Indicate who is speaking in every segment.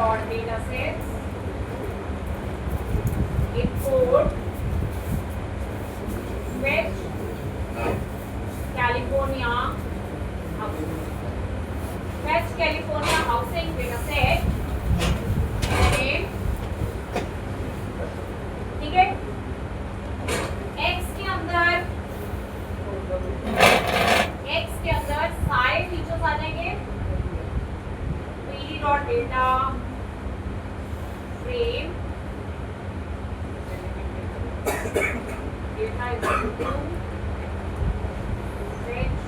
Speaker 1: dot data sets import fetch California housing. Fetch California housing data set name, ठीक है। X के अंदर सारे फीचर्स आ जाएंगे। pd dot data frame data is equal to fetch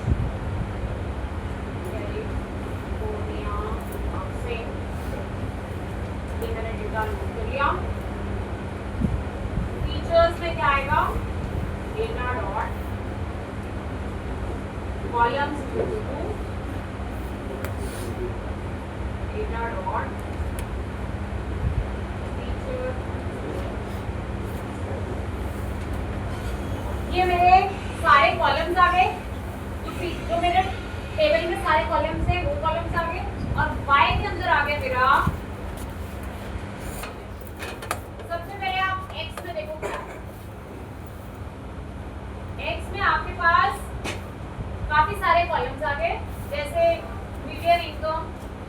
Speaker 1: California housing, ये मैंने data note कर लिया। फीचर्स में क्या आएगा, data dot columns data dot feature, ये मेरे सारे कॉलम्स आ गए, जो मेरे टेबल में सारे कॉलम्स हैं वो कॉलम्स आ गए। और y के अंदर आ गया मेरा, सबसे पहले आप x में देखो क्या है। x में आपके पास काफी सारे कॉलम्स आ गए, जैसे मीडियन इनकम,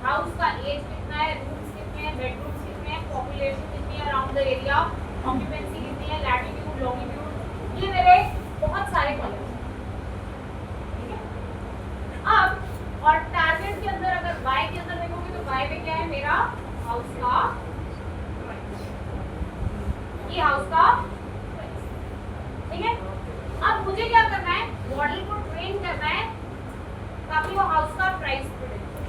Speaker 1: हाउस का एज कितना है, रूम्स कितने हैं, बेडरूम्स कितने हैं, पॉपुलेशन कितनी है अराउंड द एरिया, ऑक्यूपेंसी कितनी है, लैटिट्यूड लॉन्गिट्यूड, ये मेरे बहुत सारे कॉलम्स हैं, ठीक है। अब और टारगेट के अंदर अगर y के अंदर देखोगे तो y में क्या है, मेरा हाउस का, ये हाउस का, ठीक है। अब मुझे क्या करना है, मॉडल को ट्रेन करना है ताकि वो हाउस का प्राइस प्रेडिक्ट करे।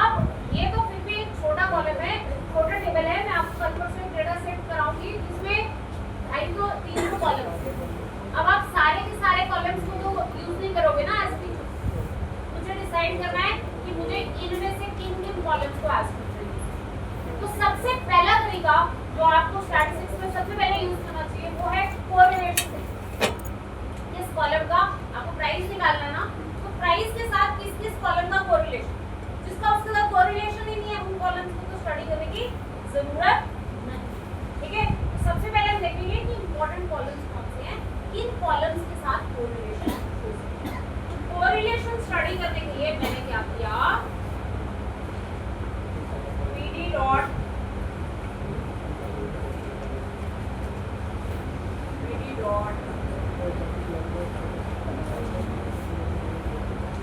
Speaker 1: अब ये तो फिर भी एक छोटा कॉलम है, छोटा टेबल है, मैं आपको कल परसों एक डेटा सेट कराऊंगी जिसमें 250-300 कॉलम्स हैं। अब आप सारे के सारे कॉलम्स को तो यूज नहीं करोगे ना एज फीचर, मुझे डिसाइड करना है कि मुझे इनमें से किन कॉलम्स को एज फीचर। तो सबसे पहला तरीका जो आपको स्टैटिस्टिक्स में सबसे पहले यूज करना चाहिए वो है कोरिलेशन। इस कॉलम का आपको प्राइस निकालना है ना, तो प्राइस के साथ किस कॉलम का कोरिलेशन, जिसका उसके साथ कोरिलेशन ही नहीं है उन कॉलम्स को तो स्टडी करने की जरूरत नहीं, ठीक है। सबसे पहले हम देखेंगे कि इंपॉर्टेंट कॉलम्स कौन से हैं, किन कॉलम्स के साथ कोरिलेशन हो सकता है। कोरिलेशन स्टडी करने के लिए मैंने क्या किया, pd dot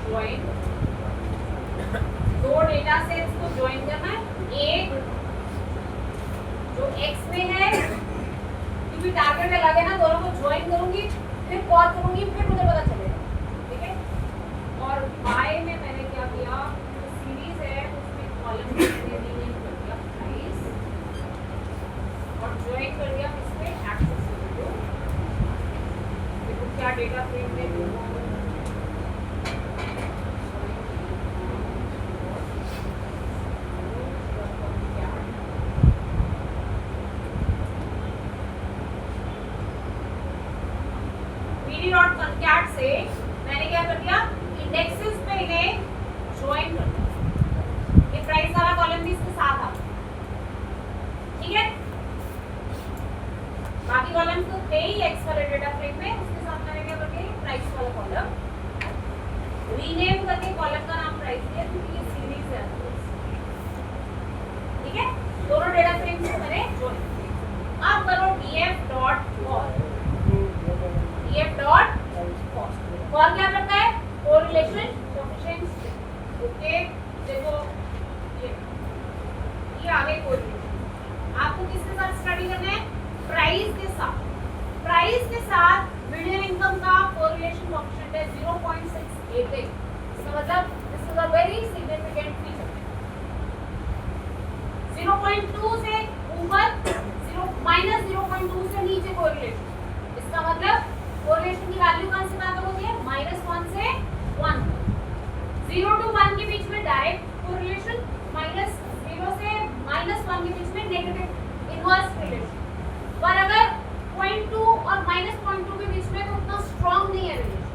Speaker 1: ज्वाइन, दो डेटा सेट्स को ज्वाइन करना है। एक जो x में है, क्योंकि टारगेट अलग है ना, दोनों को ज्वाइन करूंगी, फिर कॉल करूंगी, फिर मुझे पता चलेगा, ठीक है। और y में मैंने क्या किया, सीरीज है उसमें कॉलम मैंने रीनेम कर दिया प्राइस और ज्वाइन कर दिया इसमें एक्सेस। देखो क्या डेटा फ्रेम में डॉट कंकैट से मैंने क्या कर दिया, इंडेक्सेस पे इन्हें ज्वाइन कर दिया। ये प्राइस वाला कॉलम भी इसके साथ आ, ठीक है। बाकी कॉलम तो थे ही एक्स वाले डेटा फ्रेम में, उसके साथ मैंने क्या कर दिया, प्राइस वाला कॉलम रीनेम करके कॉलम का नाम प्राइस दिया क्योंकि ये सीरीज है, ठीक है। दोनों डेटा फ्रेम्स को मैंने ज्वाइन किया। अब करो df dot call, df dot call क्या करता है, कोरिलेशन कोएफिशिएंट्स, ओके। देखो ये आगे कोरिलेशन आपको किसके साथ स्टडी करना है, प्राइस के साथ। प्राइस के साथ मीडियन इनकम का कोरिलेशन कोएफिशिएंट है 0.688, इसका मतलब this is a very significant feature. 0.2 से ऊपर, -0.2 से नीचे कोरिलेशन, इसका मतलब कोरिलेशन की वैल्यू कहां से कहां तक होती है, -1 से 1, 0 to 1 के बीच में डायरेक्ट कोरिलेशन, -0 से -1 के बीच में नेगेटिव इनवर्स रिलेशन। पर अगर 0.2 और -0.2 के बीच में तो उतना स्ट्रांग नहीं है रिलेशन,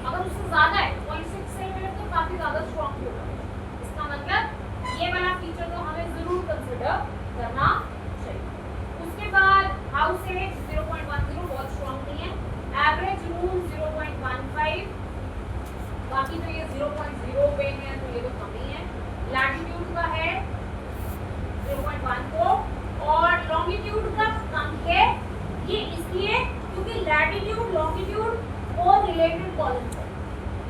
Speaker 1: अगर उससे ज्यादा है 0.6 से तो काफी ज्यादा स्ट्रांग होगा। इसका मतलब ये वाला फीचर तो हमें कॉलम पर,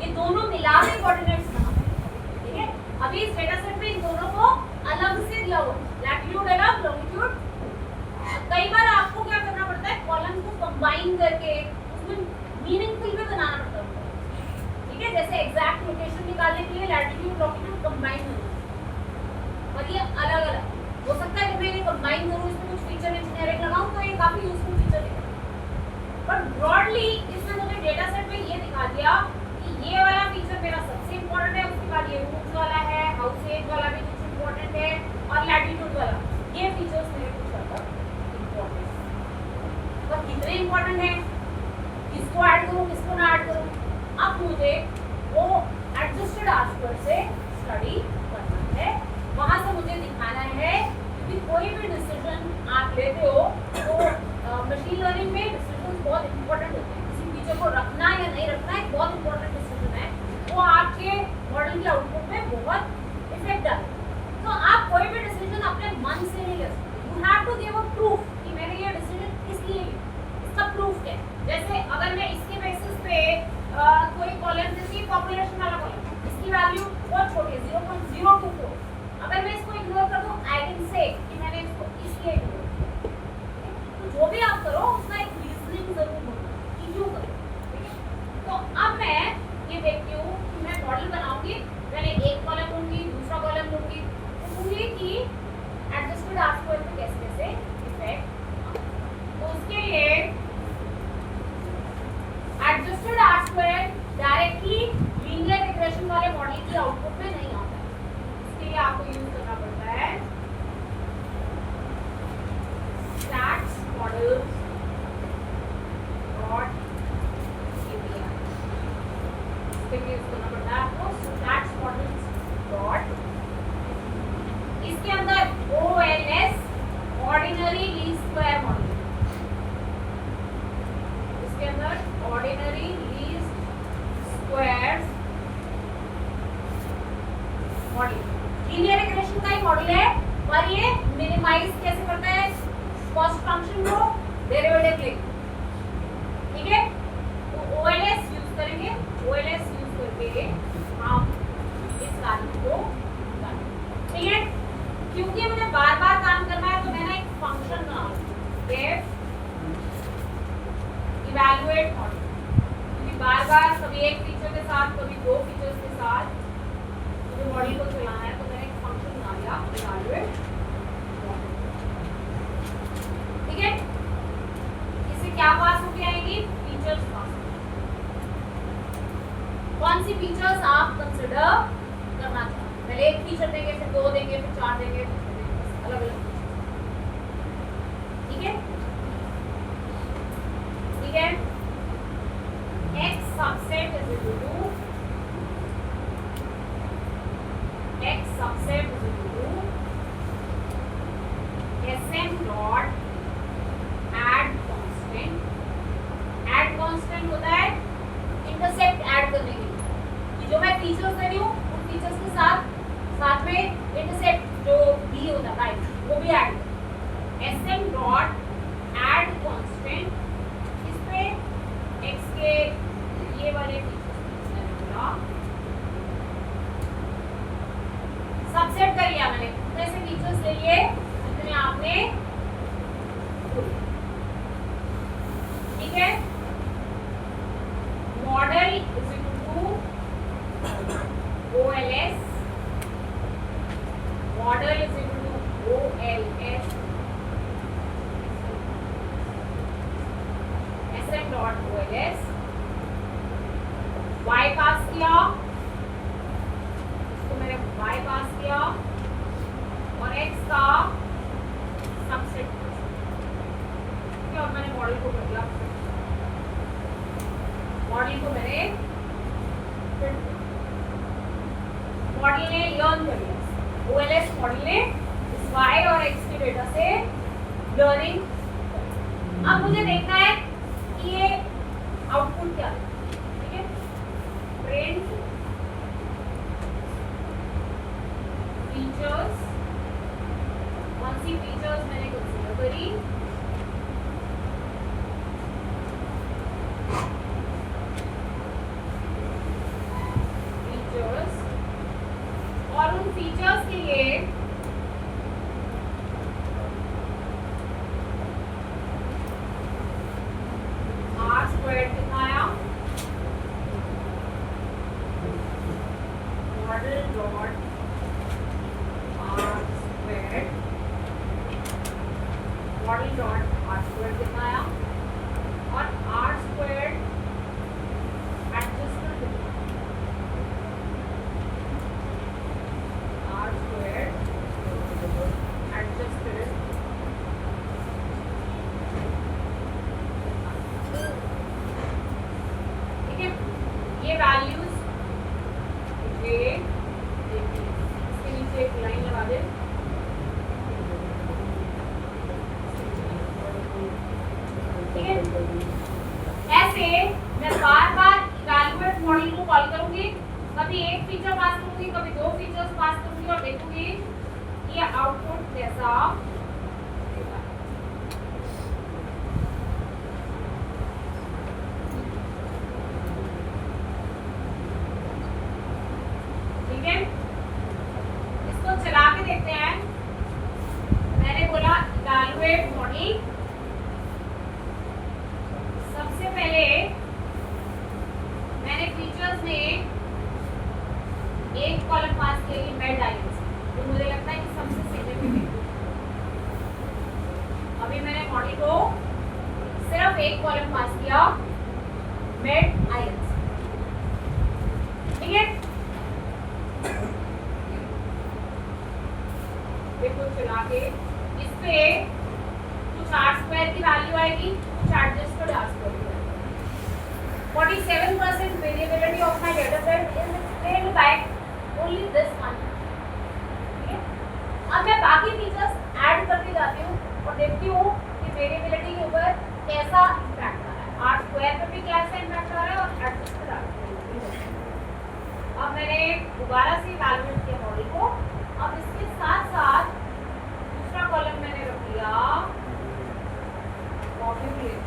Speaker 1: ये दोनों मिला के कोऑर्डिनेट्स बना, ठीक है। अभी इस डेटा सेट में इन दोनों को अलग से दिया हुआ, लैटिट्यूड अलग, लॉन्गिट्यूड। कई बार आपको क्या करना पड़ता है, कॉलम को कंबाइन करके उसमें मीनिंगफुल भी बनाना पड़ता है, ठीक है। जैसे एग्जैक्ट लोकेशन निकालने के लिए लैटिट्यूड लॉन्गिट्यूड कंबाइन होना, और ये अलग अलग हो सकता है। जब मैं ये कंबाइन करूँ, इसमें कुछ फीचर इंजीनियरिंग लगाऊं, तो ये काफी यूजफुल फीचर है। पर ब्रॉडली इसने मुझे डेटा सेट में ये दिखा दिया कि ये वाला फीचर मेरा सबसे इंपॉर्टेंट है, उसके बाद ये रूम्स वाला है, हाउस एज वाला भी कुछ इंपॉर्टेंट है, और लैटिट्यूड वाला, ये फीचर्स मेरे कुछ ज्यादा इंपॉर्टेंट है। पर कितने इंपॉर्टेंट है, किसको ऐड करूँ किसको ना ऐड करूँ, अब मुझे वो एडजस्टेड आस्कर से स्टडी करना है। वहां से मुझे दिखाना है कि कोई भी डिसीजन आप लेते हो तो मशीन लर्निंग में डिसीजन बहुत इंपॉर्टेंट होते हैं। किसी फीचर को रखना या नहीं रखना एक बहुत इंपॉर्टेंट डिसीजन है, वो आपके मॉडल के आउटपुट में बहुत इफेक्ट डाले। तो आप कोई भी डिसीजन अपने मन से नहीं ले सकते, you have to give a proof कि मैंने ये डिसीजन किस लिए लिया, इसका प्रूफ क्या है। जैसे अगर मैं इसके बेसिस पे कोई कॉलम, जैसे पॉपुलेशन वाला कॉलम, इसकी वैल्यू बहुत छोटी है 0.024, अगर मैं इसको इग्नोर कर दूं, आई कैन से कि मैंने इसको इसलिए इग्नोर किया। तो जो भी आप करो उसका एक रीजनिंग जरूर होगा कि क्यों करो, ठीक है। तो अब मैं ये देखती हूँ कि मैं मॉडल बनाऊंगी, पहले एक कॉलम लूंगी, दूसरा कॉलम लूंगी, देखूंगी कि एडजस्टेड आस्कर पे कैसे कैसे इफेक्ट। तो उसके लिए एडजस्टेड आस्कर डायरेक्टली लीनियर रिग्रेशन वाले मॉडल की आउटपुट में नहीं आता है, इसके लिए आपको यूज करना पड़ता है स्टैट्स मॉडल्स डॉट एपीआई। इसके लिए यूज करना पड़ता है आपको स्टैट्स मॉडल्स डॉट, इसके अंदर OLS ordinary least square model, इसके अंदर ordinary least square model linear regression का ही मॉडल है, और ये मिनिमाइज कैसे करता है, कॉस्ट फंक्शन को डेरिवेटिव लेके, ठीक है। तो OLS यूज करेंगे, OLS यूज करके हम इस कार्य को करेंगे, ठीक है। क्योंकि मुझे बार बार काम करना है तो मैंने एक फंक्शन बनाया डेफ इवैल्यूएट मॉडल, क्योंकि बार बार कभी एक फीचर के साथ कभी दो फीचर्स के साथ मुझे मॉडल को चलाना है, तो मैंने एक फंक्शन बना लिया इवैल्यूएट मॉडल, ठीक है। इससे क्या पास होके आएगी, फीचर्स पास। कौन सी फीचर्स आप कंसिडर करना चाहते हैं, पहले एक फीचर देंगे, फिर दो देंगे, फिर चार देंगे, अलग अलग, ठीक है, ठीक है। X subset is equal to X subset is equal to Sm dot add constant। add constant होता है इंटरसेप्ट ऐड करने के लिए, कि जो मैं फीचर्स दे रही हूँ उन फीचर्स के साथ साथ में इंटरसेप्ट जो भी होता है राइट, वो भी ऐड करें। Sm dot add constant, इस पे x के ये वाले फीचर्स मैंने बोला सबसेट कर लिया, मैंने कितने से फीचर्स ले लिए जितने आपने, ठीक है। Model is equal to OLS, model is equal to OLS Sm dot OLS, y pass किया, इसको मैंने y पास किया, और x का सबसेट, और मैंने मॉडल को कर दिया, मॉडल को मैंने मॉडल ने लर्न कर लिया, OLS मॉडल ने इस y और x के डेटा से लर्निंग। अब मुझे देखना है कि ये आउटपुट क्या है, ठीक है। प्रिंट फीचर्स, कौन सी फीचर्स मैंने कंसीडर करी, model dot R square, model dot R square कितना आया, और R square adjusted R square adjusted ठीक है। ये वैल्यूज इसके नीचे एक लाइन लगा दे, ठीक है। ऐसे मैं बार बार इवैल्यूएट मॉडल को कॉल करूंगी, कभी एक फीचर पास करूंगी, कभी दो फीचर्स पास करूंगी और देखूंगी कि आउटपुट कैसा देगा। ठीक है, इसको चला के देखते हैं। मैंने बोला इवैल्यूएट मॉडल, सबसे पहले मैंने फीचर्स में एक कॉलम पास किया मेड आइडेंटिटी, तो मुझे लगता है कि सबसे सिग्निफिकेंट। अभी मैंने मॉडल को सिर्फ एक कॉलम पास किया मेड आइडेंटिटी, ठीक है। देखो चला के इस पे कुछ आर स्क्वायर की वैल्यू आएगी, कुछ एडजस्टेड आर स्क्वायर की value. 47% variability of my data set is explained by only this one, ठीक है। अब मैं बाकी फीचर्स ऐड करती जाती हूँ और देखती हूँ कि वेरिएबिलिटी के ऊपर कैसा इम्पैक्ट आ रहा है, आर स्क्वायर पे भी कैसा इम्पैक्ट आ रहा है और एडजस्टेड आर स्क्वायर। अब मैंने दोबारा से इवैल्यूएट किया मॉडल को। अब इसके साथ साथ दूसरा कॉलम मैंने रख लिया पॉपुलेशन,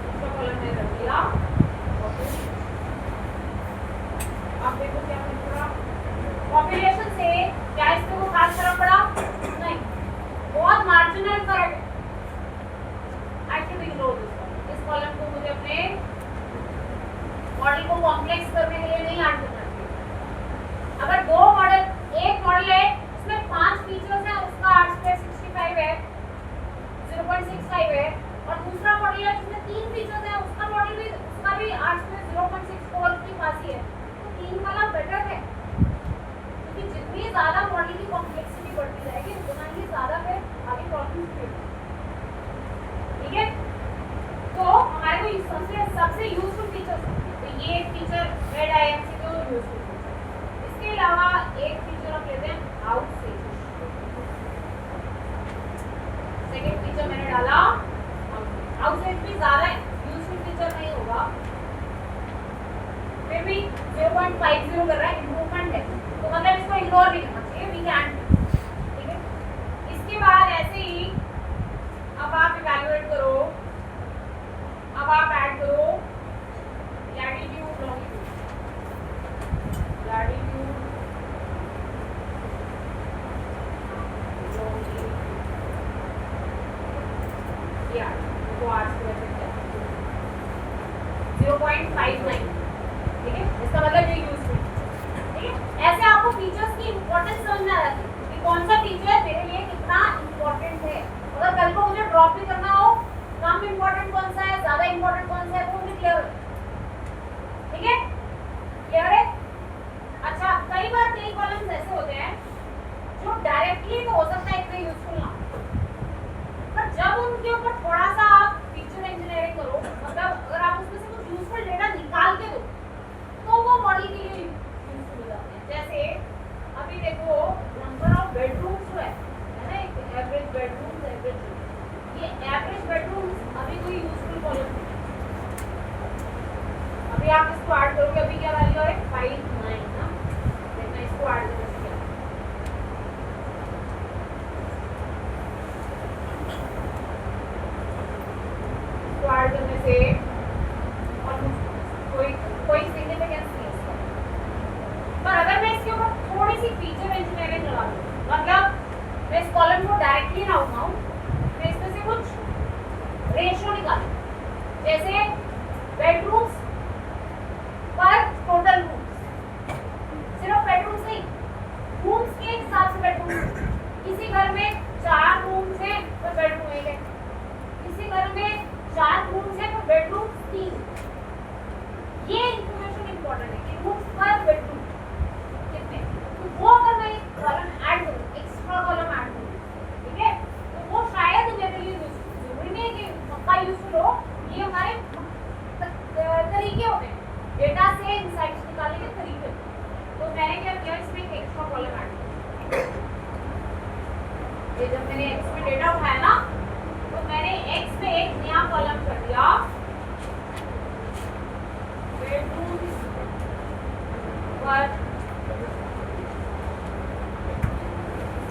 Speaker 1: दूसरा कॉलम मैंने रख लिया पॉपुलेशन। अब देखो क्या मिल रहा, पॉपुलेशन से क्या इसमें कोई खास फर्क पड़ा? नहीं, बहुत मार्जिनल फर्क है। I should ignore this. इस कॉलम को मुझे अपने मॉडल को कॉम्प्लेक्स करने के लिए नहीं ऐड करना चाहिए। अगर दो मॉडल, एक मॉडल है उसमें 5 फीचर्स हैं, उसका आर स्क्वायर 65 है, 0.65 है, और दूसरा मॉडल है जिसमें 3 फीचर्स हैं, उसका मॉडल भी, उसका भी आर स्क्वायर 0.64 की पास ही है, तो 3 वाला बेटर है। क्योंकि जितनी ज्यादा मॉडल की कॉम्प्लेक्सिटी बढ़ती जाएगी उतना ही ज्यादा फिर आगे प्रॉब्लम्स क्रिएट होंगी, ठीक है। तो हमारे को सबसे यूजफुल फीचर्स, तो ये फीचर रेड आईएमसी को यूजफुल फीचर। इसके अलावा एक फीचर हम लेते हैं आउट से, सेकंड फीचर मैंने डाला आउट से भी ज्यादा यूजफुल फीचर नहीं होगा, फिर भी 0.50 कर रहा है, इंप्रूवमेंट है, तो मतलब इसको इग्नोर नहीं करना चाहिए, वी कैन, ठीक है। इसके बाद ऐसे ही अब आप इवैल्यूएट करो, अब आप ऐड करो लैटिट्यूड लॉन्गिट्यूड, लैटिट्यूड या तो आर स्क्वायर 0.59, ठीक है। इसका मतलब ये यूजफुल, ठीक है। ऐसे आपको फीचर्स की इंपॉर्टेंस समझ में आ जाती है कि कौन सा फीचर मेरे लिए कितना इंपॉर्टेंट है। अगर कल को मुझे ड्रॉप भी करना हो, कम इंपॉर्टेंट कौन सा है, ज्यादा इंपॉर्टेंट कौन सा है, वो मुझे क्लियर है, ठीक है, क्लियर है। अच्छा, कई बार कई कॉलम्स ऐसे होते हैं जो डायरेक्टली तो हो सकता है इतने यूजफुल ना, पर जब उनके ऊपर थोड़ा सा आप फीचर इंजीनियरिंग करो, मतलब अगर आप उसमें से कुछ यूजफुल डेटा निकाल के दो तो वो मॉडल के लिए यूजफुल हो जाते हैं। जैसे अभी देखो नंबर ऑफ बेडरूम्स जो है ना, एक एवरेज बेडरूम्स, एवरेज, ये एवरेज बेडरूम्स अभी कोई यूजफुल कॉलम नहीं है। अभी आप इसको ऐड करोगे, अभी क्या वैल्यू है 59 ना, देखना इसको ऐड करने से क्या, इसको ऐड करने से कोई सिग्निफिकेंस नहीं है इसका। पर अगर मैं इसके ऊपर थोड़ी सी फीचर इंजीनियरिंग लगा दूं, मतलब मैं इस कॉलम को डायरेक्टली ना उठाऊं, मैं इसमें से कुछ रेशियो निकालूं, जैसे बेडरूम्स पर तरीके होते हैं डेटा से इनसाइट्स निकालने के तरीके। तो मैंने क्या किया, इसमें एक एक्स्ट्रा कॉलम ऐड किया। ये जब मैंने एक्स में डेटा उठाया ना, तो मैंने एक्स में एक नया कॉलम कर दिया, बेडरूम्स पर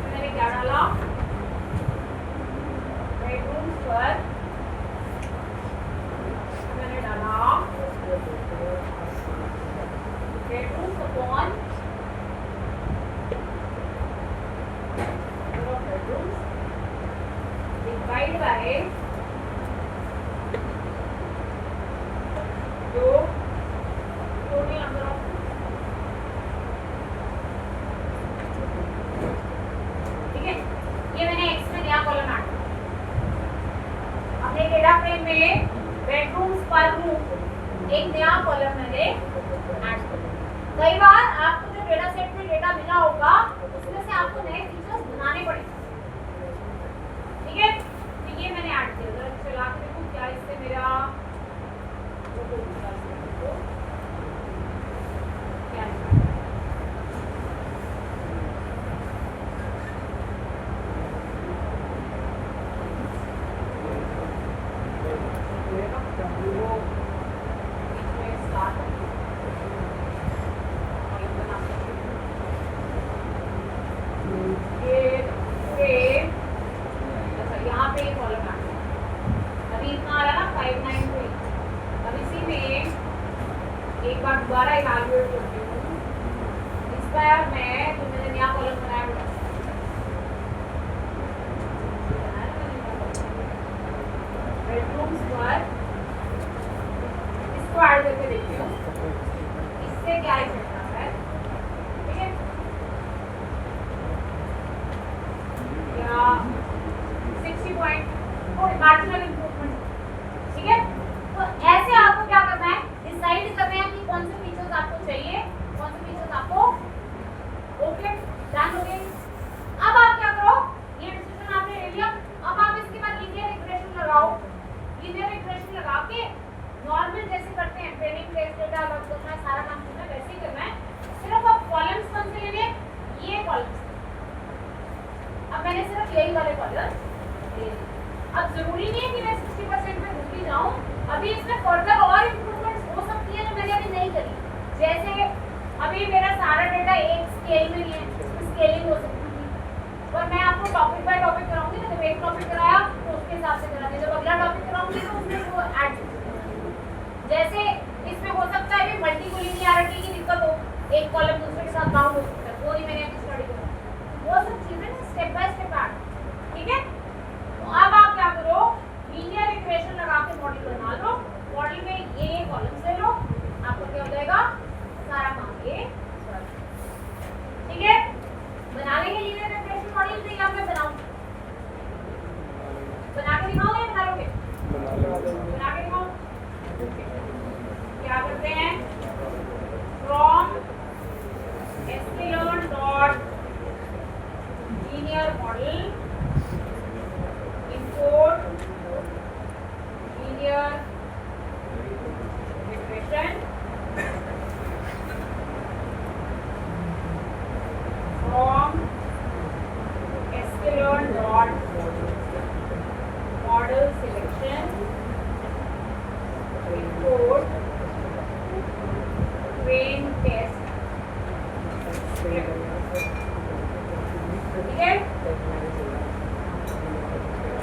Speaker 1: मैंने क्या डाला, बेडरूम्स पर मैंने डाला bedrooms upon bedrooms divided by जो total number of ठीक है। ये मैंने x में नया कॉलम ऐड किया। अपने डेटा फ्रेम में बेडरूम्स पर रूम एक नया कॉलम मैंने ऐड किया। कई बार आपको जो डेटा सेट में डेटा मिला होगा उसमें से आपको नए फीचर्स बनाने पड़ेंगे, ठीक है। तो ये मैंने ऐड किया। जरा चला के देखो क्या इससे मेरा क्या एक बार दोबारा इवैल्यूएट करती हूँ। इस बार मैं जो मैंने नया कॉलम बनाया बेडरूम्स पर, इसको ऐड करके देखती हूँ इससे क्या इफेक्ट आता है, ठीक है। या 60 पॉइंट मार्जिनल इम्प्रूवमेंट, ठीक है। तो ऐसे आपको क्या करना है, डिसाइड करना है कि कौन से फीचर्स आपको चाहिए, कौन से फीचर्स आपको ओके डन हो गए। अब आप क्या करो, ये डिसीजन आपने ले लिया, अब आप इसके बाद लीनियर रिग्रेशन लगाओ। लीनियर रिग्रेशन लगा के नॉर्मल जैसे करते हैं, ट्रेनिंग टेस्ट डेटा अलग करना है, सारा काम करना है, वैसे ही करना है। सिर्फ आप कॉलम्स कौन से लेने, ये कॉलम्स। अब मैंने सिर्फ यही वाले कॉलम्स ले लिए। अब जरूरी नहीं है कि मैं 60% में रुक ही जाऊं, अभी इसमें फर्दर और इम्प्रूवमेंट्स हो सकती है जो मैंने अभी नहीं करी। जैसे अभी मेरा सारा डेटा एक स्केल में नहीं है, स्केलिंग हो सकती थी, और मैं आपको टॉपिक बाय टॉपिक कराऊंगी ना। जब एक टॉपिक कराया तो उसके हिसाब से कराऊंगी, जब अगला टॉपिक कराऊंगी तो उसमें वो ऐड। जैसे इसमें हो सकता है भी मल्टीकोलिनियरिटी की दिक्कत हो, एक कॉलम दूसरे के साथ बाउंड हो सकता है, वो नहीं मैंने अभी स्टडी करा। वो सब चीजें स्टेप बाय स्टेप ऐड, ठीक है। तो अब आप क्या करो, लीनियर इक्वेशन लगा के मॉडल बना लो। मॉडल में ये कॉलम्स ले लो, आपको क्या हो जाएगा, सारा काम ये, ठीक है। बना लेंगे लीनियर इक्वेशन मॉडल, तो या मैं बनाऊं, बना के दिखाऊं या बना लोगे, बना के दिखाऊं। क्या करते हैं, from sklearn dot linear model import linear regression from sklearn dot model selection import train test script, ठीक है।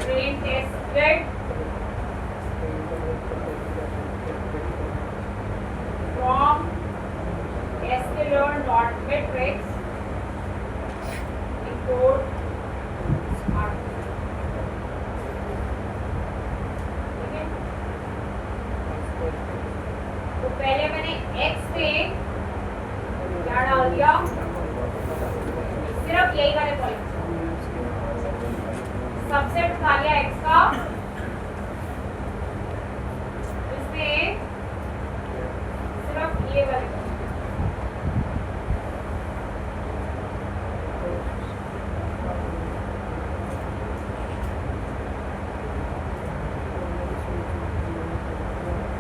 Speaker 1: train test script from sklearn dot metrics import R, ठीक है। तो पहले मैंने x में क्या डाल दिया, सिर्फ यही वाले कॉलम सबसेट उठा लिया x का, इसमें सिर्फ ये वाले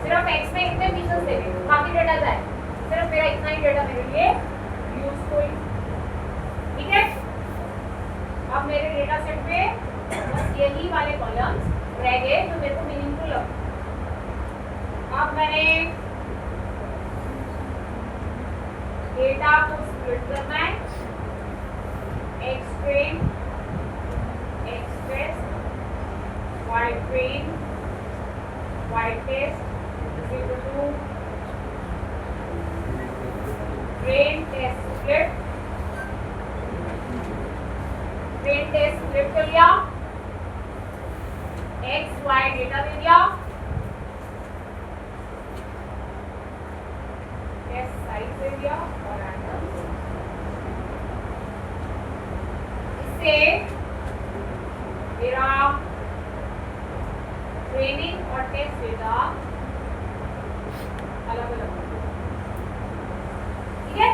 Speaker 1: सिर्फ सिर्फ x में इतने फीचर्स देंगे, बाकी डेटा जाए, सिर्फ मेरा इतना ही डेटा मेरे लिए यूजफुल। ठीक है, अब मेरे डेटा सेट में बस यही वाले कॉलम्स रह गए जो मेरे को मीनिंगफुल लगे। अब मैंने डेटा को स्प्लिट करना है, X train, X test, Y train, Y test is equal to train test split, train test split कर लिया, एक्स वाई डेटा दे दिया, टेस्ट साइज दे दिया और रैंडम। इससे मेरा ट्रेनिंग और टेस्ट डेटा अलग अलग, ठीक है,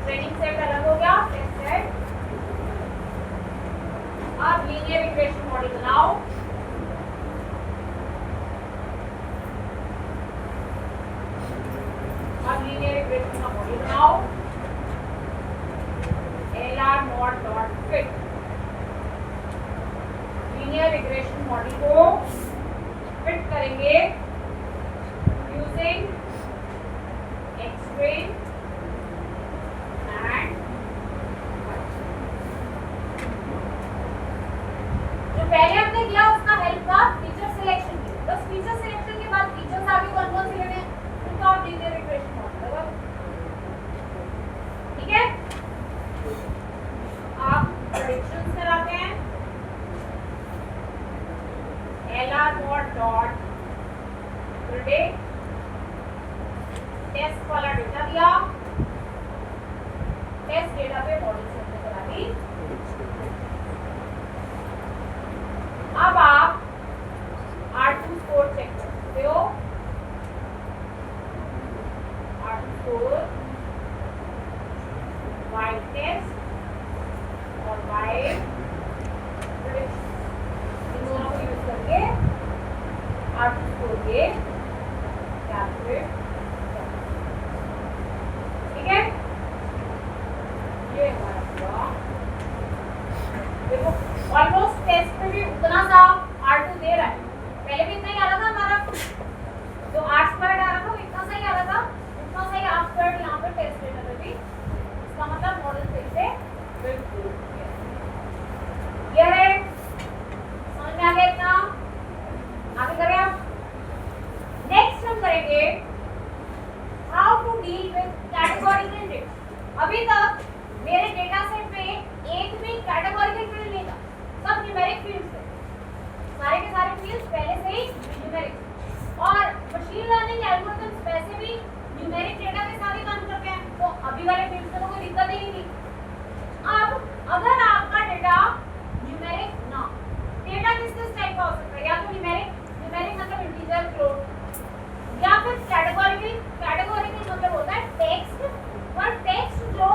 Speaker 1: ट्रेनिंग सेट अलग हो गया, टेस्ट सेट। अब लीनियर रिग्रेशन मॉडल बनाओ, अब लीनियर रिग्रेशन का मॉडल बनाओ, LR not dot fit, linear regression model को फिट करेंगे यूजिंग एक्स ट्रेन एंड जो पहले हमने किया उसका हेल्प था फीचर सिलेक्शन की, बस फीचर सिलेक्शन के बाद फीचर्स आगे कौन कौन से लेने हैं उनका आप लीनियर रिग्रेशन मॉडल लगा, ठीक है। आप प्रेडिक्शंस कराते हैं, LR not dot predict, test वाला डेटा दिया, टेस्ट डेटा पे मॉडल सेट करा दी। अब आप R2 स्कोर चेक कर सकते हो, R2 स्कोर, Y टेस्ट और Y प्रेडिक्शन, इन दोनों को यूज करके R2 स्कोर के कैलकुलेट, ठीक है। ये हमारा हुआ, देखो ऑलमोस्ट टेस्ट पे भी उतना सा R2 दे रहा है, पहले भी इतना ही आ रहा था हमारा, जो R स्क्वायर्ड आ रहा था वो इतना सा ही आ रहा था, उतना सा ही R स्क्वायर्ड यहाँ पे टेस्ट डेटा पे भी, इसका मतलब मॉडल फिर से बिल्कुल ये है, समझ में आ गया इतना, आगे करें आप। नेक्स्ट हम करेंगे how to deal with categorical data. अभी तक मेरे डेटा सेट में एक भी कैटेगोरिकल फील्ड नहीं था, सब न्यूमेरिक फील्ड्स थे, सारे के सारे फील्ड्स पहले से ही न्यूमेरिक, और मशीन लर्निंग एल्गोरिथम्स वैसे भी न्यूमेरिक डेटा के साथ ही काम करते हैं, तो अभी वाले फील्ड्स में तो कोई दिक्कत ही नहीं थी। अब अगर आपका डेटा न्यूमेरिक ना, डेटा किस टाइप का हो सकता है, या तो न्यूमेरिक, न्यूमेरिक मतलब इंटीजर, फ्लोट, या फिर कैटेगोरिकल, कैटेगोरिकल मतलब होता है टेक्स्ट, पर टेक्स्ट जो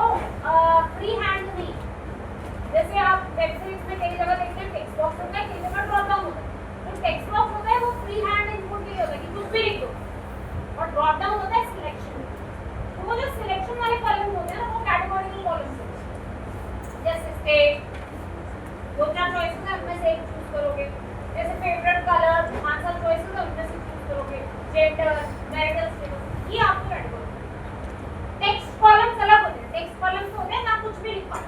Speaker 1: फ्री हैंड नहीं, जैसे आप वेब सीरीज में कई जगह देखते हैं टेक्स्ट बॉक्स होता है, कई जगह ड्रॉप डाउन होता है, तो टेक्स्ट बॉक्स होता है वो फ्री हैंड इनपुट के लिए होता है कि कुछ भी लिख दो, और ड्रॉप डाउन होता है सिलेक्शन, तो वो जो सिलेक्शन वाले कॉलम होते हैं ना वो कैटेगोरिकल कॉलम्स होते हैं, जैसे स्टेट, दो चार चॉइसेस है उनमें से एक चूज करोगे, जैसे फेवरेट कलर, 5-7 चॉइसेस है उनमें से चूज करोगे, जेंडर, मैरिटल स्टेटस, ये आपको कैटेगरी। टेक्स्ट कॉलम्स अलग होते हैं, टेक्स्ट कॉलम्स होते हैं ना कुछ भी लिख पाओ,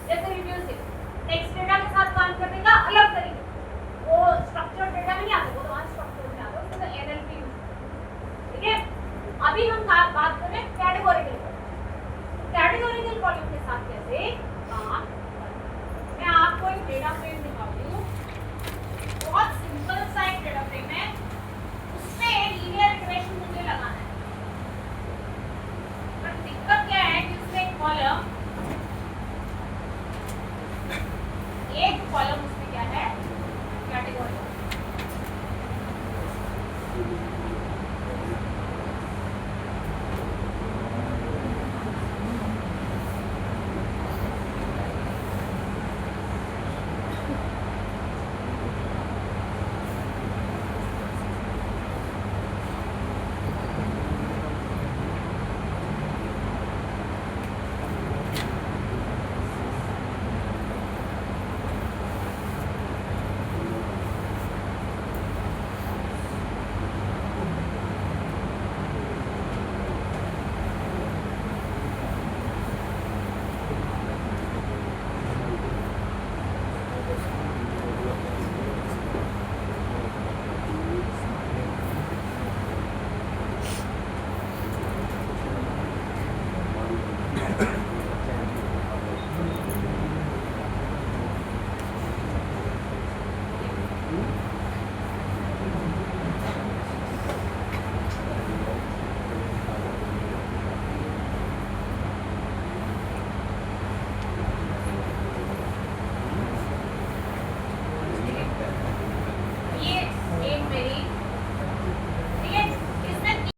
Speaker 1: जैसे रिव्यूज टेक्स्ट डेटा के साथ काम करने का अलग तरीका, वो स्ट्रक्चर्ड डेटा में नहीं आता, वो तो अनस्ट्रक्चर्ड में आता है, उसमें तो NLP यूज, ठीक है। अभी हम बात कर रहे हैं कैटेगोरिकल कॉलम, कैटेगोरिकल कॉलम के साथ कैसे काम करना। मैं आपको एक डेटा फ्रेम दिखाती हूँ, बहुत सिंपल सा एक डेटा फ्रेम है,